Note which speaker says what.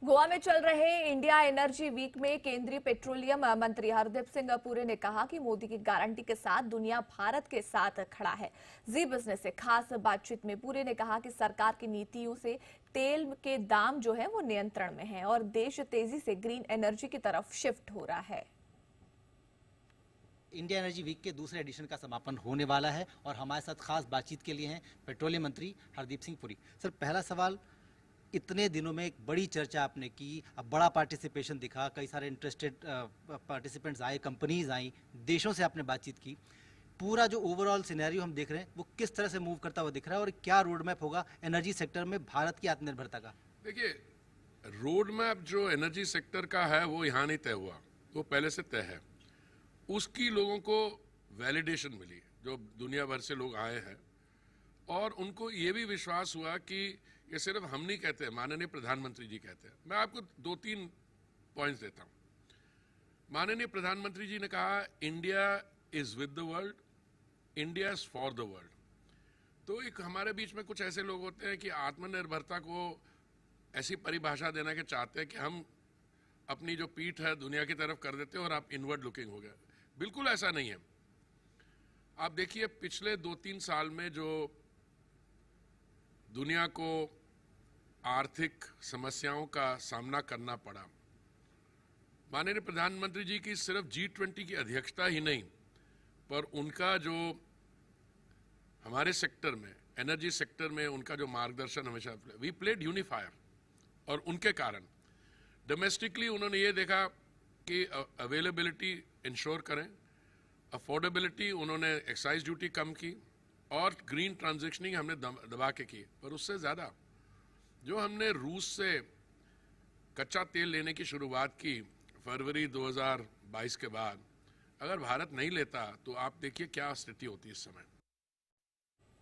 Speaker 1: गोवा में चल रहे इंडिया एनर्जी वीक में केंद्रीय पेट्रोलियम मंत्री हरदीप सिंह पुरी ने कहा कि मोदी की गारंटी के साथ दुनिया भारत के साथ खड़ा है। जी बिजनेस से खास बातचीत में पुरी ने कहा कि सरकार की नीतियों से तेल के दाम जो है वो नियंत्रण में है और देश तेजी से ग्रीन एनर्जी की तरफ शिफ्ट हो रहा है।
Speaker 2: इंडिया एनर्जी वीक के दूसरे एडिशन का समापन होने वाला है और हमारे साथ खास बातचीत के लिए हैं पेट्रोलियम मंत्री हरदीप सिंह पुरी। सर, पहला सवाल, इतने दिनों में एक बड़ी चर्चा आपने की, अब बड़ा पार्टिसिपेशन दिखा, कई सारे इंटरेस्टेड पार्टिसिपेंट्स आए, कंपनीज आई, देशों से आपने बातचीत की, पूरा जो ओवरऑल सिनेरियो हम देख रहे हैं वो किस तरह से मूव करता हुआ दिख रहा है और क्या रोड मैप होगा एनर्जी सेक्टर में भारत की आत्मनिर्भरता का?
Speaker 3: देखिए, रोड मैप जो एनर्जी सेक्टर का है वो यहाँ नहीं तय हुआ, वो पहले से तय है। उसकी लोगों को वैलिडेशन मिली, जो दुनिया भर से लोग आए हैं, और उनको ये भी विश्वास हुआ कि ये सिर्फ हम नहीं कहते, माननीय प्रधानमंत्री जी कहते हैं। मैं आपको 2-3 पॉइंट्स देता हूँ। माननीय प्रधानमंत्री जी ने कहा, India is with the world, India is for the world. तो एक हमारे बीच में कुछ ऐसे लोग होते हैं कि आत्मनिर्भरता को ऐसी परिभाषा देना कि चाहते हैं कि हम अपनी जो पीठ है दुनिया की तरफ कर देते हैं और आप इनवर्ड लुकिंग हो गया। बिल्कुल ऐसा नहीं है। आप देखिए, पिछले 2-3 साल में जो दुनिया को आर्थिक समस्याओं का सामना करना पड़ा, माननीय प्रधानमंत्री जी की सिर्फ G20 की अध्यक्षता ही नहीं, पर उनका जो हमारे सेक्टर में, एनर्जी सेक्टर में उनका जो मार्गदर्शन हमेशा, वी प्लेड यूनिफायर, और उनके कारण डोमेस्टिकली उन्होंने ये देखा कि अवेलेबिलिटी इंश्योर करें, अफोर्डेबिलिटी, उन्होंने एक्साइज ड्यूटी कम की, और ग्रीन ट्रांजैक्शनिंग हमने दबा के की। पर उससे ज़्यादा जो हमने रूस से कच्चा तेल लेने की शुरुआत की फरवरी 2022 के बाद, अगर भारत नहीं लेता तो आप देखिए क्या स्थिति होती इस समय।